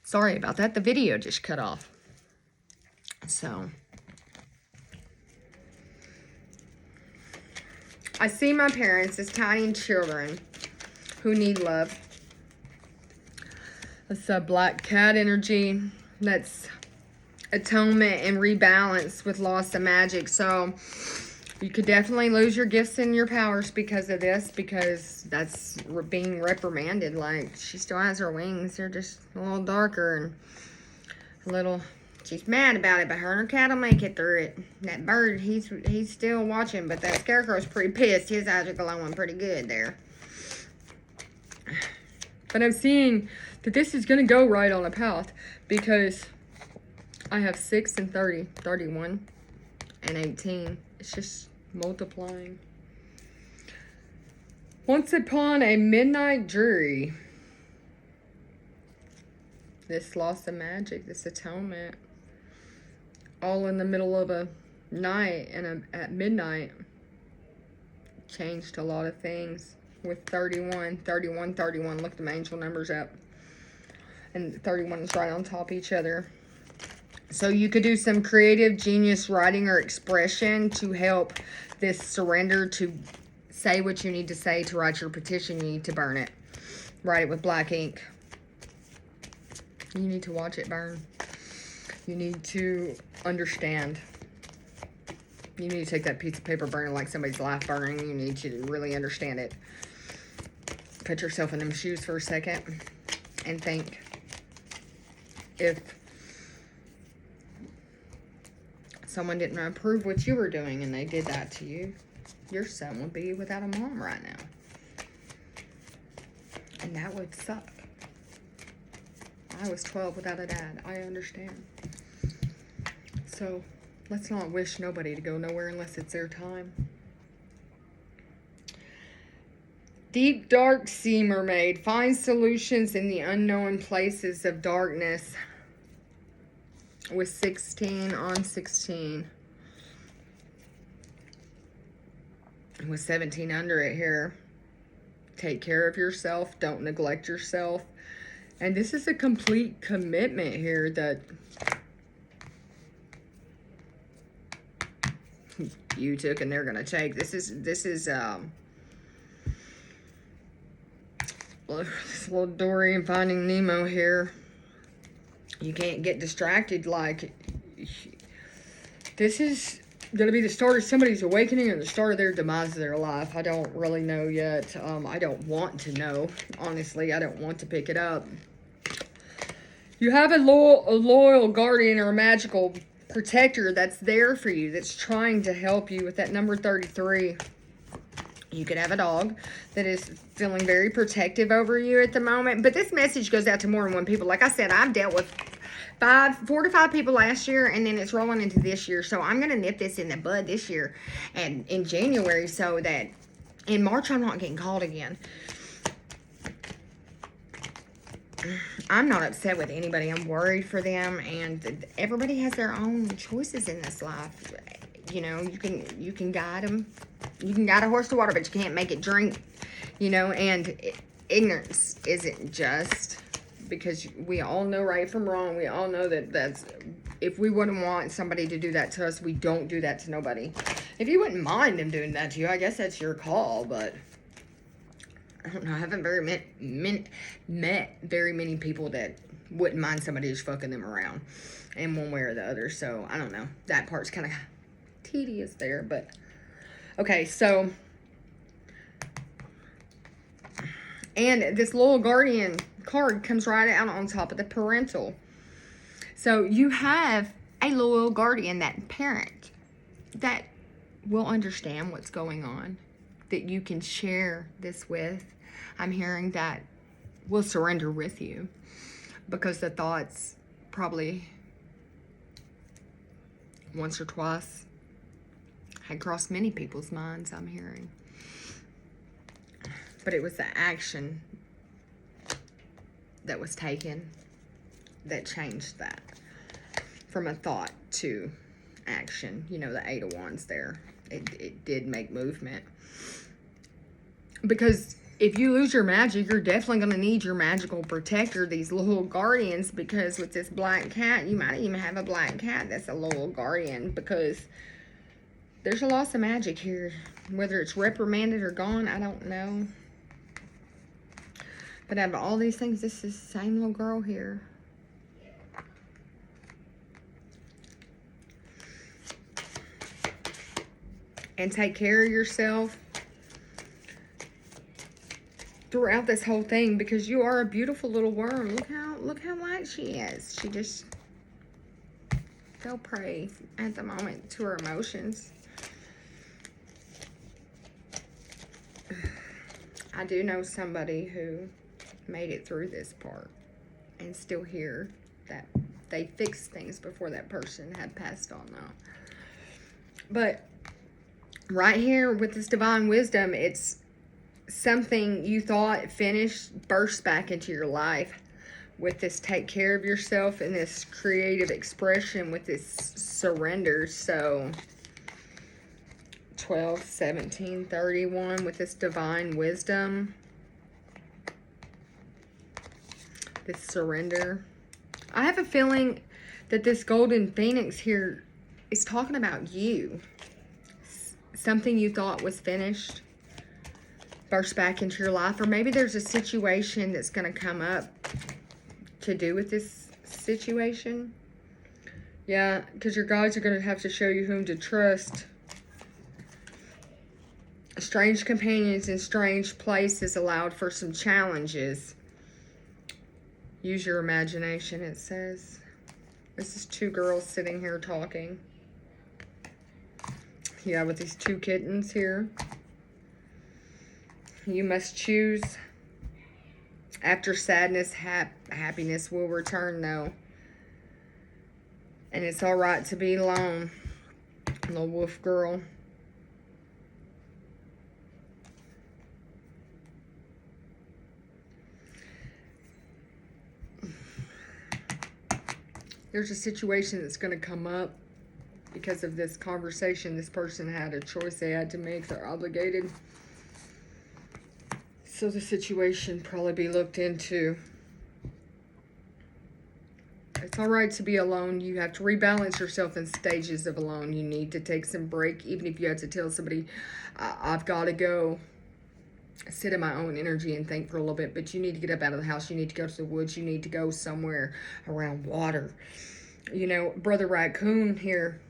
Sorry about that. The video just cut off. So, I see my parents as tiny children who need love. That's a black cat energy. That's atonement and rebalance with loss of magic. So, you could definitely lose your gifts and your powers because of this, because that's being reprimanded. Like, she still has her wings. They're just a little darker and a little... She's mad about it, but her and her cat will make it through it. That bird, he's still watching, but that scarecrow's pretty pissed. His eyes are glowing pretty good there. But I'm seeing that this is going to go right on a path, because I have 6 and 30, 31, and 18. It's just multiplying. Once upon a midnight jury. This loss of magic, this atonement. All in the middle of a night and at midnight. Changed a lot of things. With 31, 31, 31. Look the angel numbers up. And 31 is right on top of each other. So you could do some creative genius writing or expression to help this surrender, to say what you need to say, to write your petition. You need to burn it. Write it with black ink. You need to watch it burn. You need to understand. You need to take that piece of paper burning like somebody's life burning. You need to really understand it. Put yourself in them shoes for a second and think, if someone didn't approve what you were doing and they did that to you, your son would be without a mom right now. And that would suck. I was 12 without a dad. I understand. So, let's not wish nobody to go nowhere unless it's their time. Deep, dark sea mermaid. Find solutions in the unknown places of darkness. With 16 on 16. With 17 under it here. Take care of yourself. Don't neglect yourself. And this is a complete commitment here that you took and they're going to take. This is this little Dory and Finding Nemo here. You can't get distracted. Like, this is going to be the start of somebody's awakening or the start of their demise of their life. I don't really know yet. I don't want to know. Honestly, I don't want to pick it up. You have a loyal guardian or a magical protector that's there for you, that's trying to help you with that number 33. You could have a dog that is feeling very protective over you at the moment. But this message goes out to more than one people. Like I said, I've dealt with 4 to 5 people last year, and then it's rolling into this year. So I'm going to nip this in the bud this year and in January, so that in March I'm not getting called again. I'm not upset with anybody. I'm worried for them, and everybody has their own choices in this life. You know, you can guide them. You can guide a horse to water, but you can't make it drink. You know, and ignorance isn't just, because we all know right from wrong. We all know that's, if we wouldn't want somebody to do that to us, we don't do that to nobody. If you wouldn't mind them doing that to you, I guess that's your call, but I don't know. I haven't met very many people that wouldn't mind somebody just fucking them around in one way or the other. So, I don't know. That part's kind of tedious there, but okay, so, and this little guardian card comes right out on top of the parental. So, you have a loyal guardian, that parent that will understand what's going on, that you can share this with. I'm hearing that will surrender with you, because the thoughts probably once or twice had crossed many people's minds, I'm hearing. But it was the action that was taken that changed that. From a thought to action. You know, the 8 of Wands there. It did make movement. Because if you lose your magic, you're definitely going to need your magical protector, these little guardians, because with this black cat, you might even have a black cat that's a little guardian, because there's a loss of magic here. Whether it's reprimanded or gone, I don't know. But out of all these things, this is the same little girl here. And take care of yourself throughout this whole thing, because you are a beautiful little worm. Look how light she is. She just fell prey at the moment to her emotions. I do know somebody who made it through this part and still here, that they fixed things before that person had passed on now. But right here with this divine wisdom, it's something you thought finished bursts back into your life with this take care of yourself and this creative expression with this surrender. So 12, 17, 31 with this divine wisdom, this surrender. I have a feeling that this golden phoenix here is talking about you. Something you thought was finished burst back into your life, or maybe there's a situation that's going to come up to do with this situation. Yeah, because your guides are going to have to show you whom to trust. Strange companions in strange places allowed for some challenges. Use your imagination, it says. This is two girls sitting here talking. Yeah, with these two kittens here. You must choose. After sadness, happiness will return, though. And it's all right to be alone, little wolf girl. There's a situation that's going to come up because of this conversation. This person had a choice they had to make. They're obligated. So the situation probably be looked into. It's all right to be alone. You have to rebalance yourself in stages of alone. You need to take some break, even if you have to tell somebody, I've got to go sit in my own energy and think for a little bit. But you need to get up out of the house. You need to go to the woods. You need to go somewhere around water. You know, Brother Raccoon here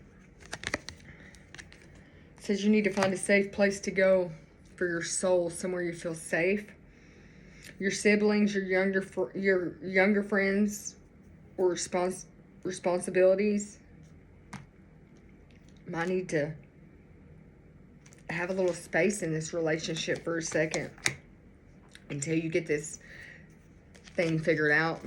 says you need to find a safe place to go for your soul, somewhere you feel safe. Your siblings, your younger friends, or responsibilities might need to have a little space in this relationship for a second until you get this thing figured out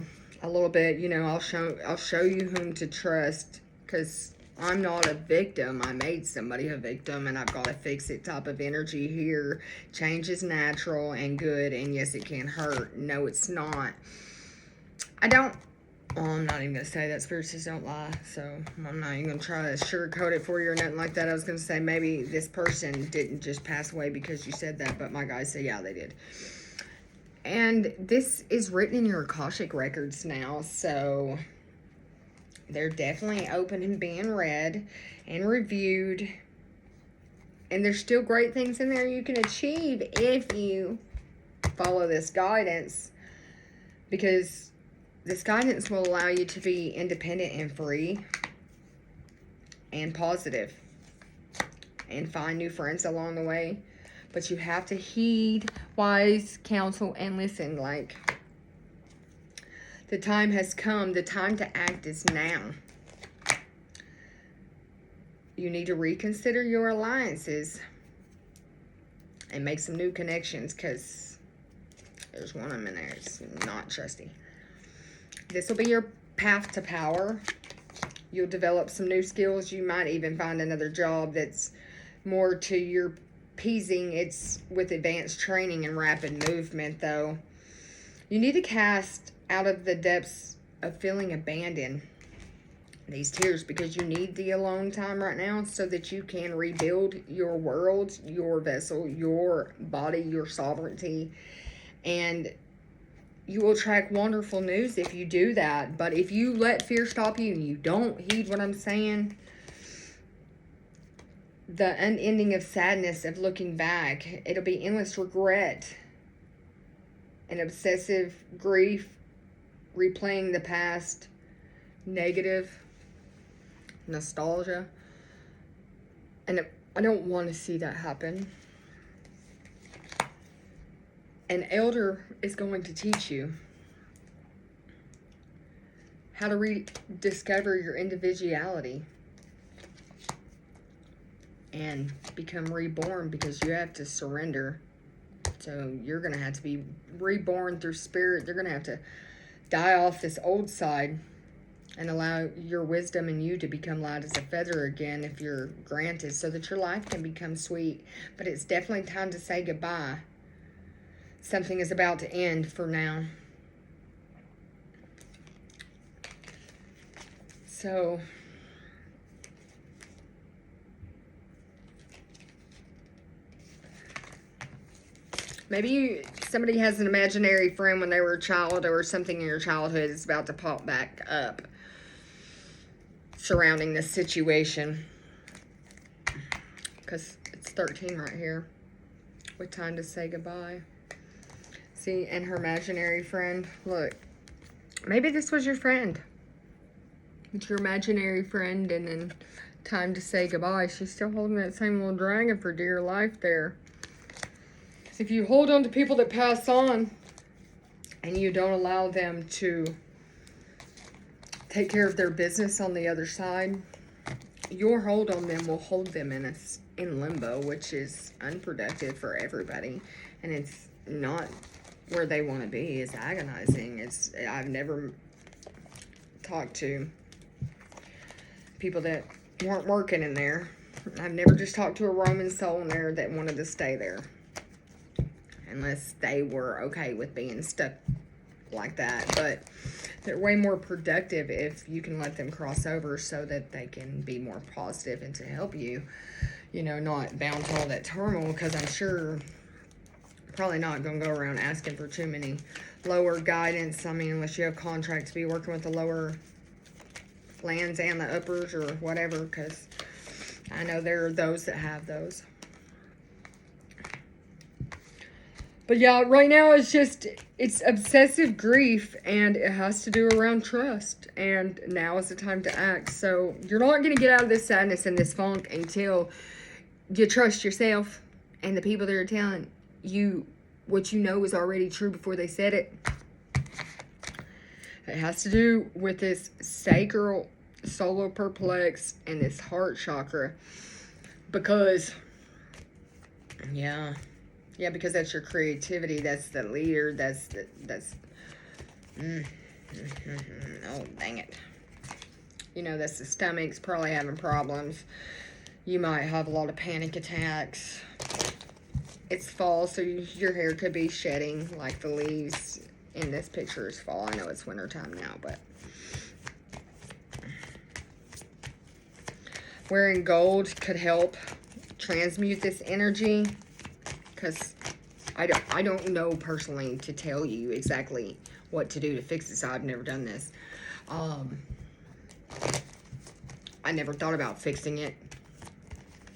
a little bit. You know, I'll show you whom to trust, because I'm not a victim. I made somebody a victim, and I've got to fix it type of energy here. Change is natural and good, and yes, it can hurt. No, it's not. I'm not even going to say that. Spirits just don't lie, so I'm not even going to try to sugarcoat it for you or nothing like that. I was going to say maybe this person didn't just pass away because you said that, but my guys say, yeah, they did. And this is written in your Akashic records now, so they're definitely open and being read and reviewed. And there's still great things in there you can achieve if you follow this guidance, because this guidance will allow you to be independent and free and positive and find new friends along the way. But you have to heed wise counsel and listen. Like, the time has come. The time to act is now. You need to reconsider your alliances and make some new connections, because there's one of them in there. It's not trusty. This will be your path to power. You'll develop some new skills. You might even find another job that's more to your pleasing. It's with advanced training and rapid movement, though. You need to cast out of the depths of feeling abandoned these tears because you need the alone time right now so that you can rebuild your world, your vessel, your body, your sovereignty. And you will attract wonderful news if you do that. But if you let fear stop you and you don't heed what I'm saying, the unending of sadness of looking back, it'll be endless regret and obsessive grief, replaying the past, negative nostalgia. And I don't want to see that happen. An elder is going to teach you how to rediscover your individuality and become reborn, because you have to surrender. So you're going to have to be reborn through spirit. You're going to have to die off this old side and allow your wisdom and you to become light as a feather again if you're granted, so that your life can become sweet. But it's definitely time to say goodbye. Something is about to end for now. So maybe somebody has an imaginary friend when they were a child, or something in your childhood is about to pop back up surrounding this situation. Because it's 13 right here with time to say goodbye. See, and her imaginary friend, look, maybe this was your friend. It's your imaginary friend, and then time to say goodbye. She's still holding that same little dragon for dear life there. If you hold on to people that pass on and you don't allow them to take care of their business on the other side, your hold on them will hold them in limbo, which is unproductive for everybody. And it's not where they want to be. It's agonizing. I've never talked to people that weren't working in there. I've never just talked to a Roman soul in there that wanted to stay there, unless they were okay with being stuck like that. But they're way more productive if you can let them cross over, so that they can be more positive and to help you, not bound to all that turmoil. Because I'm sure probably not going to go around asking for too many lower guidance. I mean, unless you have contracts to be working with the lower lands and the uppers or whatever, because I know there are those that have those. But yeah, right now it's obsessive grief, and it has to do around trust. And now is the time to act. So you're not going to get out of this sadness and this funk until you trust yourself and the people that are telling you what you know is already true before they said it. It has to do with this sacral solar perplex and this heart chakra. Because, because that's your creativity. That's the leader. Oh, dang it. That's the stomach's probably having problems. You might have a lot of panic attacks. It's fall, so your hair could be shedding like the leaves in this picture is fall. I know it's wintertime now, but wearing gold could help transmute this energy, because I don't know personally to tell you exactly what to do to fix this. I've never done this. I never thought about fixing it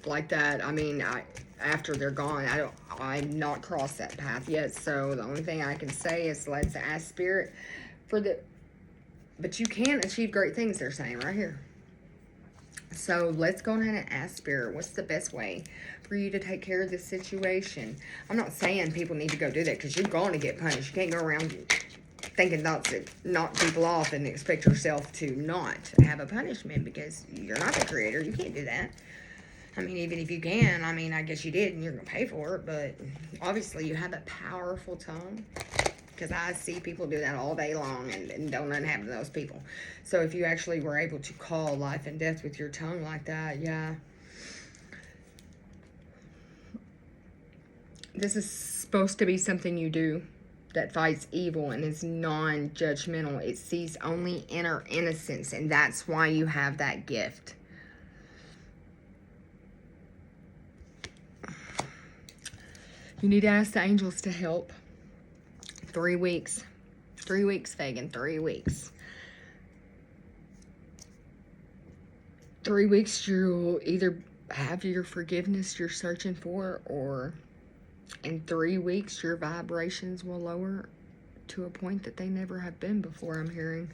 like that. I mean, after they're gone, I've not crossed that path yet. So the only thing I can say is let's ask spirit but you can achieve great things, they're saying right here. So let's go ahead and ask spirit, what's the best way for you to take care of this situation? I'm not saying people need to go do that, because you're going to get punished. You can't go around thinking thoughts that knock people off and expect yourself to not have a punishment, because you're not the creator. You can't do that. I mean, even if you can, I guess you did and you're going to pay for it. But obviously you have a powerful tongue, because I see people do that all day long and don't unhappy those people. So if you actually were able to call life and death with your tongue like that, yeah. This is supposed to be something you do that fights evil and is non-judgmental. It sees only inner innocence, and that's why you have that gift. You need to ask the angels to help. 3 weeks. 3 weeks, Fagin. 3 weeks. 3 weeks, you'll either have your forgiveness you're searching for, or in 3 weeks, your vibrations will lower to a point that they never have been before, I'm hearing.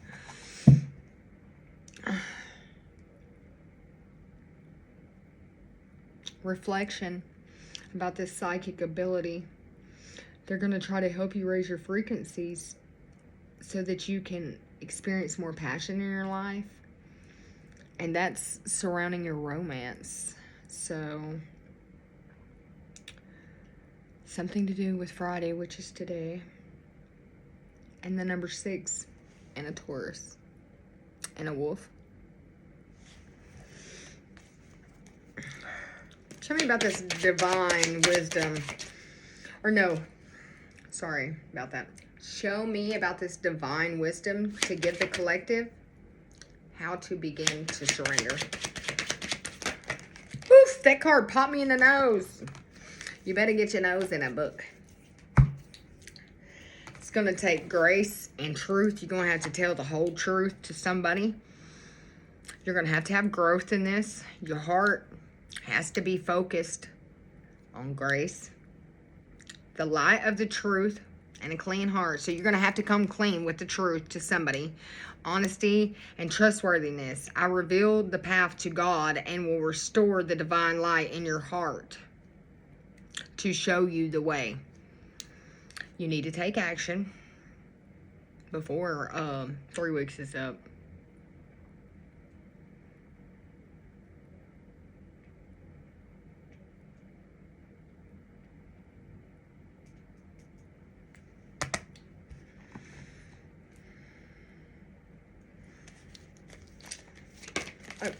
Reflection about this psychic ability. They're going to try to help you raise your frequencies so that you can experience more passion in your life. And that's surrounding your romance. So, something to do with Friday, which is today. And the number 6, and a Taurus, and a wolf. Tell me about this divine wisdom. Or no, sorry about that. Show me about this divine wisdom to give the collective how to begin to surrender. Oof, that card popped me in the nose. You better get your nose in a book. It's going to take grace and truth. You're going to have to tell the whole truth to somebody. You're going to have growth in this. Your heart has to be focused on grace, the light of the truth, and a clean heart. So you're going to have to come clean with the truth to somebody. Honesty and trustworthiness. I revealed the path to God and will restore the divine light in your heart to show you the way. You need to take action before 3 weeks is up.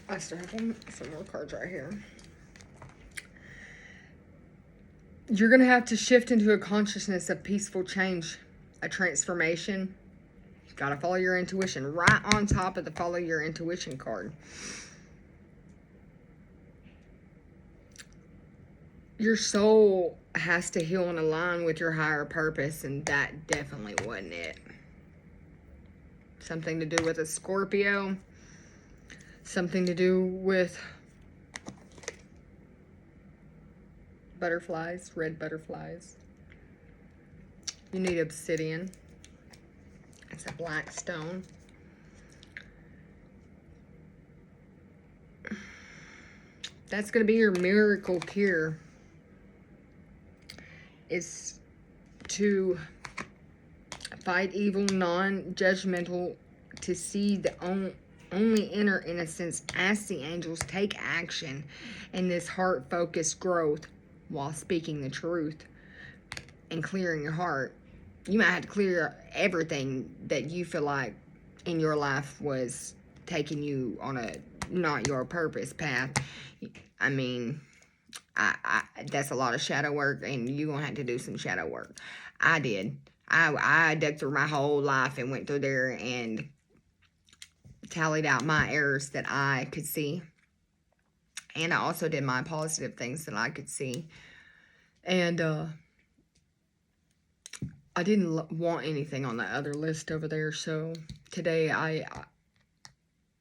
I still have some more cards right here. You're going to have to shift into a consciousness of peaceful change, a transformation. You've got to follow your intuition. Right on top of the follow your intuition card. Your soul has to heal and align with your higher purpose, and that definitely wasn't it. Something to do with a Scorpio. Something to do with butterflies, red butterflies. You need obsidian. It's a black stone. That's going to be your miracle cure. Is to fight evil, non-judgmental, to see the only inner innocence, ask the angels, take action in this heart-focused growth while speaking the truth and clearing your heart. You might have to clear everything that you feel like in your life was taking you on a not your purpose path. I mean, that's a lot of shadow work, and you're going to have to do some shadow work. I did. I dug through my whole life and went through there and tallied out my errors that I could see. And I also did my positive things that I could see. And I didn't want anything on that other list over there. So today,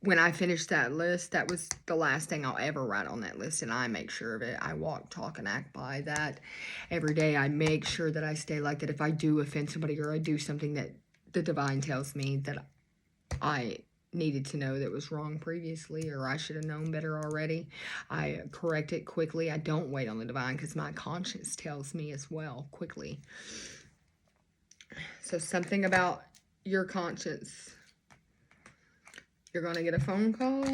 when I finished that list, that was the last thing I'll ever write on that list. And I make sure of it. I walk, talk, and act by that. Every day I make sure that I stay like that. If I do offend somebody or I do something that the divine tells me that I needed to know that was wrong previously, or I should have known better already, I correct it quickly. I don't wait on the divine because my conscience tells me as well quickly. So something about your conscience. You're going to get a phone call.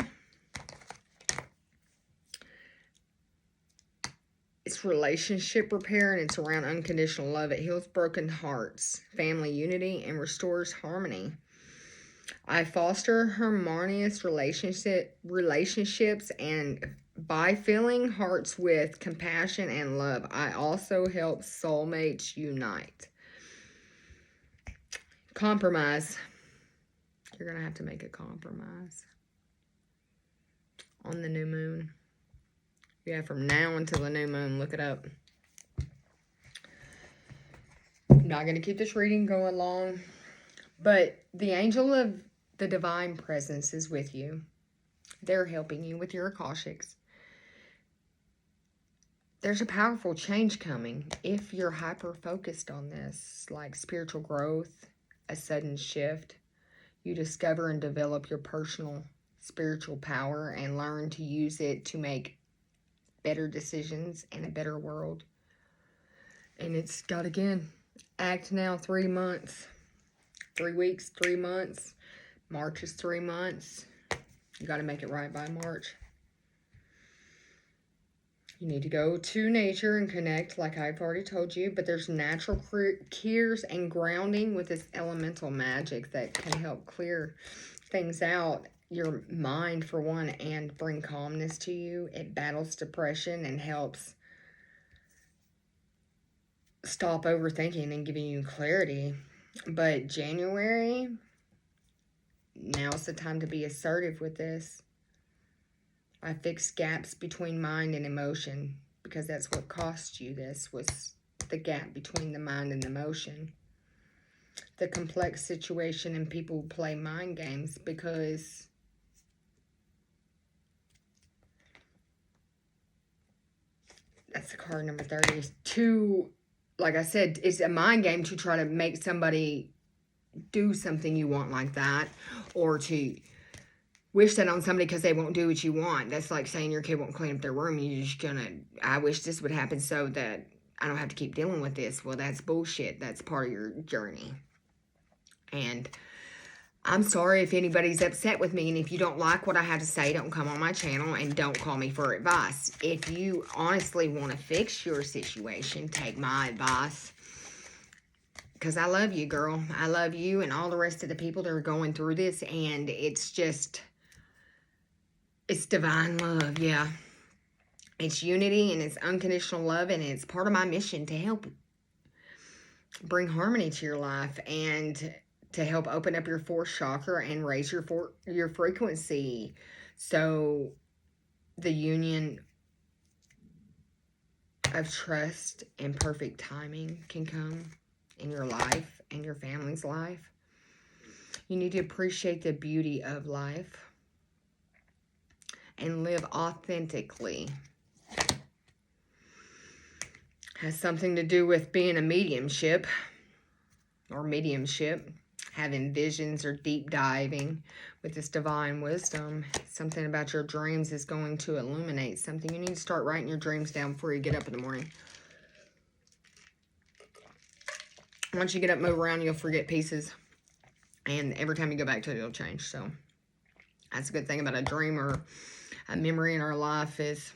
It's relationship repair, and it's around unconditional love. It heals broken hearts, family unity, and restores harmony. I foster harmonious relationships and by filling hearts with compassion and love. I also help soulmates unite. Compromise. You're going to have to make a compromise on the new moon. Yeah, from now until the new moon, look it up. Not going to keep this reading going long, but the angel of the divine presence is with you. They're helping you with your Akashics. There's a powerful change coming if you're hyper-focused on this, like spiritual growth, a sudden shift. You discover and develop your personal spiritual power and learn to use it to make better decisions in a better world. And it's got, again, act now 3 months. 3 weeks, 3 months. March is 3 months. You got to make it right by March. You need to go to nature and connect, like I've already told you. But there's natural cures and grounding with this elemental magic that can help clear things out. Your mind, for one, and bring calmness to you. It battles depression and helps stop overthinking and giving you clarity. But January, now's the time to be assertive with this. I fixed gaps between mind and emotion, because that's what cost you this, was the gap between the mind and the emotion. The complex situation, and people play mind games because that's the card number 30. To, like I said, it's a mind game to try to make somebody do something you want like that, or to wish that on somebody because they won't do what you want. That's like saying your kid won't clean up their room. You're just gonna, I wish this would happen so that I don't have to keep dealing with this. Well, that's bullshit. That's part of your journey. And I'm sorry if anybody's upset with me, and if you don't like what I have to say, don't come on my channel and don't call me for advice. If you honestly want to fix your situation, take my advice. Because I love you, girl. I love you and all the rest of the people that are going through this, and it's just, it's divine love, yeah. It's unity, and it's unconditional love, and it's part of my mission to help bring harmony to your life and to help open up your fourth chakra and raise your frequency, so the union of trust and perfect timing can come in your life and your family's life. You need to appreciate the beauty of life and live authentically. Has something to do with being a mediumship, having visions, or deep diving with this divine wisdom. Something about your dreams is going to illuminate something. You need to start writing your dreams down before you get up in the morning. Once you get up, move around, you'll forget pieces. And every time you go back to it, it'll change. So that's a good thing about a dream or a memory in our life, is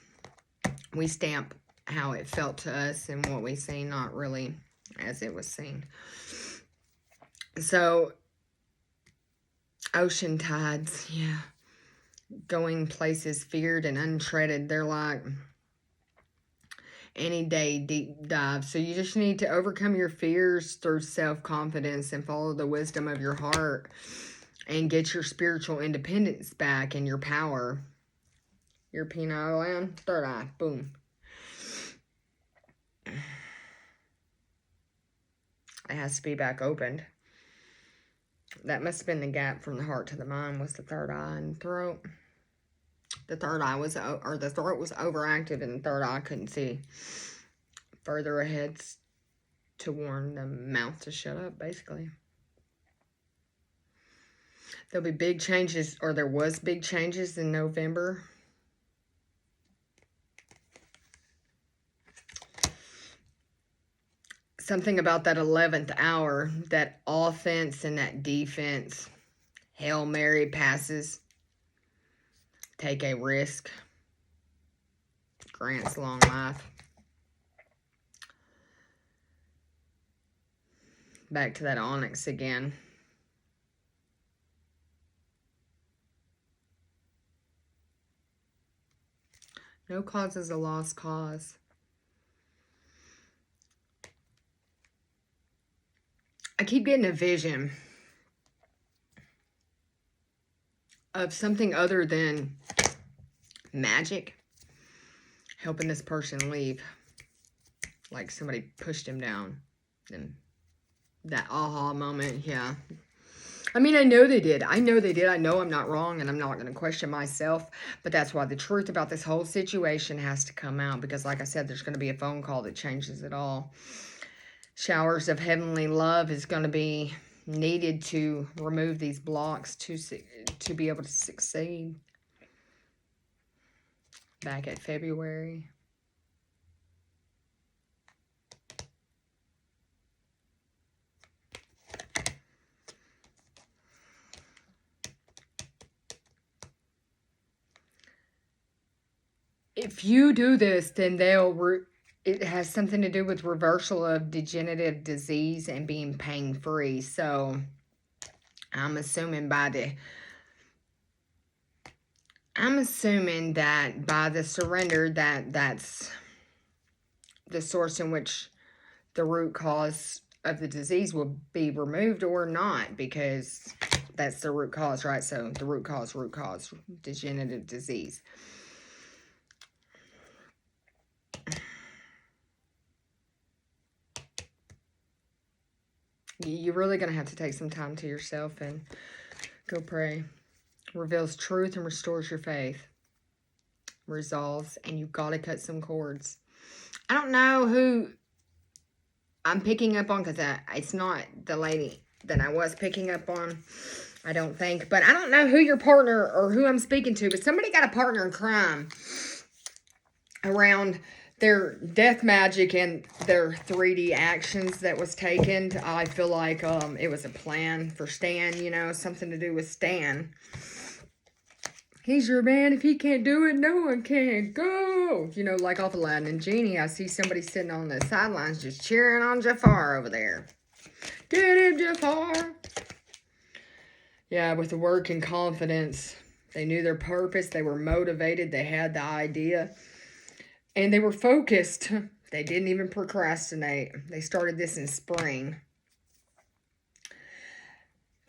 we stamp how it felt to us and what we see, not really as it was seen. So, ocean tides, yeah. Going places feared and untreaded. They're like any day deep dive. So you just need to overcome your fears through self-confidence and follow the wisdom of your heart and get your spiritual independence back and your power. Your penile gland, third eye, boom. It has to be back opened. That must have been the gap from the heart to the mind, was the third eye and throat. The third eye was, or the throat was overactive, and the third eye couldn't see further ahead to warn the mouth to shut up, basically. There'll be big changes, or there was big changes in November. Something about that 11th hour, that offense and that defense. Hail Mary passes. Take a risk. Grants long life. Back to that onyx again. No cause is a lost cause. I keep getting a vision of something other than magic helping this person leave. Like somebody pushed him down. And that aha moment, yeah. I mean, I know they did. I know they did. I know I'm not wrong, and I'm not going to question myself. But that's why the truth about this whole situation has to come out. Because like I said, there's going to be a phone call that changes it all. Showers of heavenly love is going to be needed to remove these blocks to be able to succeed. Back at February. If you do this, then it has something to do with reversal of degenerative disease and being pain-free. So I'm assuming that by the surrender, that's the source in which the root cause of the disease will be removed or not, because that's the root cause, right? So the root cause, degenerative disease. You're really going to have to take some time to yourself and go pray. Reveals truth and restores your faith. Resolves, and you've got to cut some cords. I don't know who I'm picking up on, because it's not the lady that I was picking up on, I don't think. But I don't know who your partner or who I'm speaking to, but somebody got a partner in crime around their death magic and their 3D actions that was taken. I feel like it was a plan for Stan, you know, something to do with Stan. He's your man. If he can't do it, no one can. Go! You know, like off Aladdin and Genie, I see somebody sitting on the sidelines just cheering on Jafar over there. Get him, Jafar! Yeah, with the work and confidence. They knew their purpose. They were motivated. They had the idea. And they were focused. They didn't even procrastinate. They started this in spring.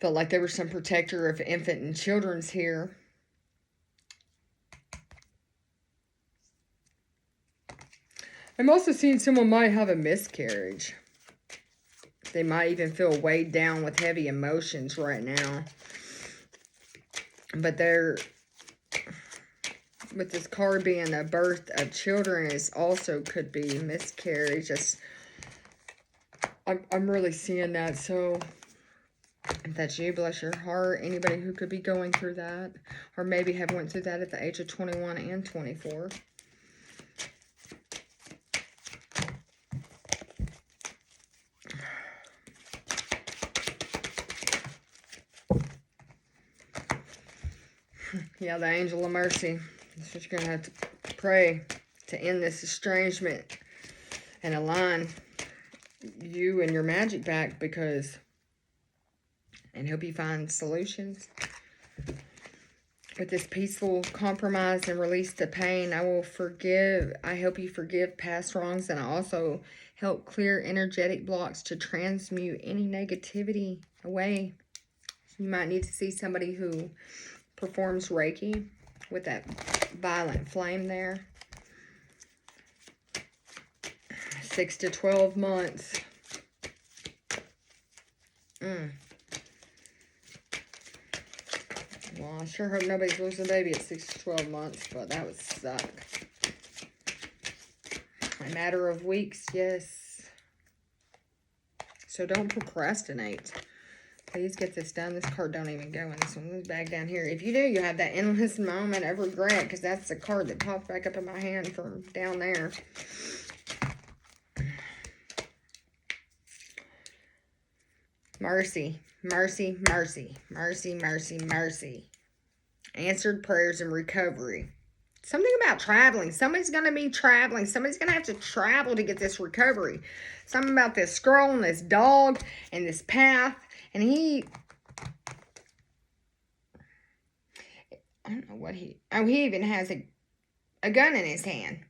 Felt like there was some protector of infant and children's here. I'm also seeing someone might have a miscarriage. They might even feel weighed down with heavy emotions right now. But with this card being a birth of children, is also could be miscarriage. I'm really seeing that. So if that's you, bless your heart. Anybody who could be going through that, or maybe have went through that at the age of 21 and 24. Yeah, the angel of mercy. That's what you're going to have to pray to end this estrangement and align you and your magic back, and help you find solutions. With this peaceful compromise and release the pain, I help you forgive past wrongs, and I also help clear energetic blocks to transmute any negativity away. You might need to see somebody who performs Reiki with that violet flame there. 6 to 12 months. Well, I sure hope nobody's losing a baby at 6 to 12 months, but that would suck. A matter of weeks, yes. So don't procrastinate. Please get this done. This card don't even go in this one. This bag down here. If you do, you have that endless moment of regret, because that's the card that popped back up in my hand from down there. Mercy, mercy, mercy, mercy, mercy, mercy. Answered prayers and recovery. Something about traveling. Somebody's going to be traveling. Somebody's going to have to travel to get this recovery. Something about this scroll and this dog and this path. And he don't know what he even has a gun in his hand.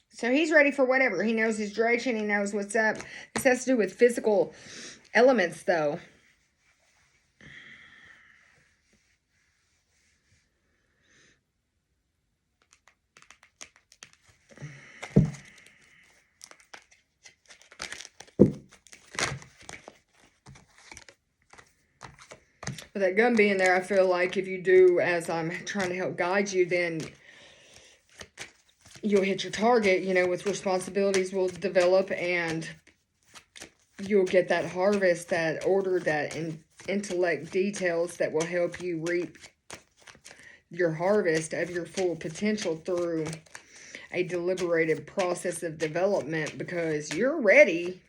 So he's ready for whatever. He knows his direction. He knows what's up. This has to do with physical elements, though. With that gun being there, I feel like if you do as I'm trying to help guide you, then you'll hit your target, you know, with responsibilities will develop and you'll get that harvest, that order, that intellect details that will help you reap your harvest of your full potential through a deliberated process of development, because you're ready.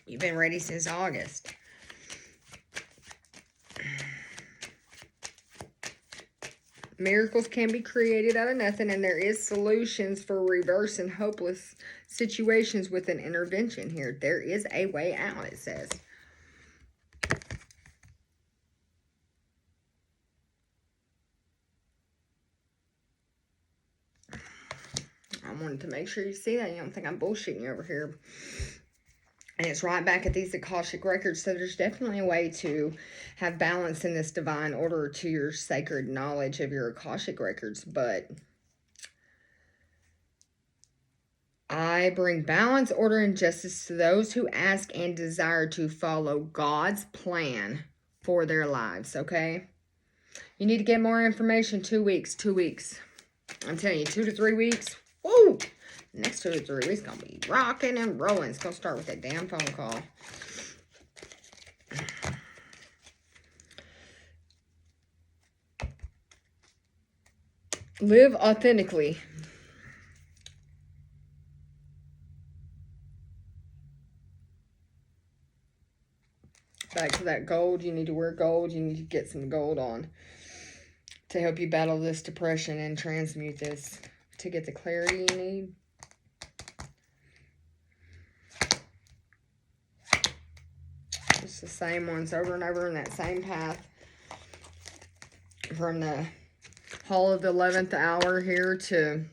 You've been ready since August. Miracles can be created out of nothing, and there is solutions for reversing hopeless situations with an intervention here. There is a way out, it says. I wanted to make sure you see that. You don't think I'm bullshitting you over here. And it's right back at these Akashic records. So there's definitely a way to have balance in this divine order to your sacred knowledge of your Akashic records. But I bring balance, order, and justice to those who ask and desire to follow God's plan for their lives, okay? You need to get more information. 2 weeks. 2 weeks. I'm telling you, 2 to 3 weeks. Woo! Next 2 to 3 weeks going to be rocking and rolling. It's going to start with that damn phone call. Live authentically. Back to that gold. You need to wear gold. You need to get some gold on to help you battle this depression and transmute this to get the clarity you need. It's the same ones over and over in that same path. From the Hall of the 11th hour here to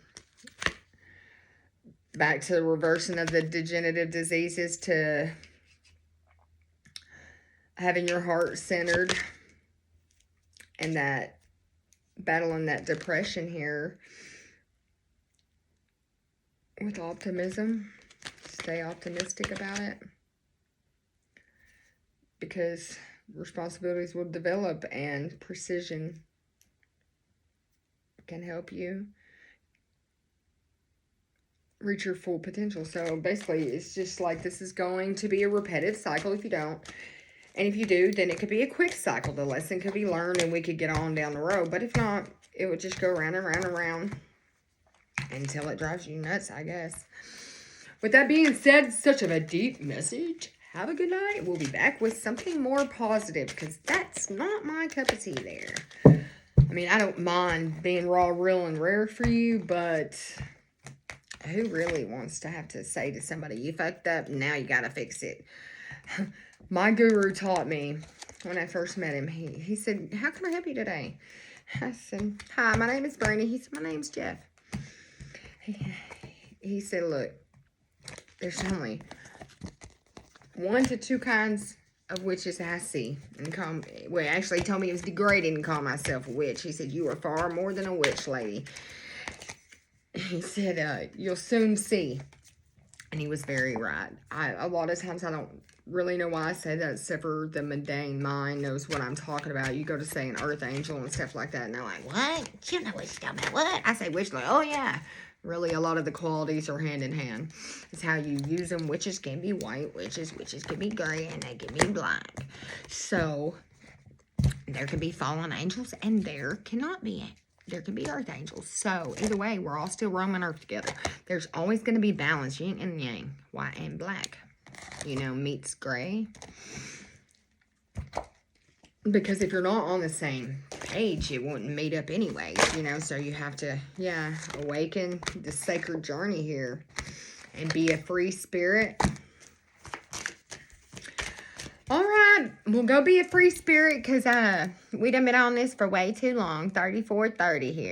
back to the reversing of the degenerative diseases to having your heart centered and that battling that depression here with optimism. Stay optimistic about it, because responsibilities will develop and precision can help you reach your full potential. So basically, it's just like this is going to be a repetitive cycle if you don't. And if you do, then it could be a quick cycle. The lesson could be learned and we could get on down the road. But if not, it would just go round and round and round until it drives you nuts, I guess. With that being said, such of a deep message. Have a good night. We'll be back with something more positive, because that's not my cup of tea there. I mean, I don't mind being raw, real, and rare for you, but who really wants to have to say to somebody, you fucked up, now you gotta fix it? My guru taught me when I first met him. He said, how can I help you today? I said, hi, my name is Brandy. He said, my name's Jeff. He said, look, there's only 1 to 2 kinds of witches I see. And well, actually, he told me it was degrading to call myself a witch. He said, you are far more than a witch, lady. He said, you'll soon see. And he was very right. A lot of times I don't really know why I say that, except for the mundane mind knows what I'm talking about. You go to say an earth angel and stuff like that, and they're like, what? You know what you're talking about, what? I say witch, like, oh yeah. Really, a lot of the qualities are hand in hand. It's how you use them. Witches can be white, witches can be gray, and they can be black. So, there can be fallen angels, and there can be earth angels. So, either way, we're all still roaming earth together. There's always going to be balance, yin and yang, white and black. You know, meets gray. Because if you're not on the same page, it wouldn't meet up anyways, you know. So you have to, yeah, awaken the sacred journey here and be a free spirit. All right, we'll go be a free spirit, because we done been on this for way too long. 34:30 here.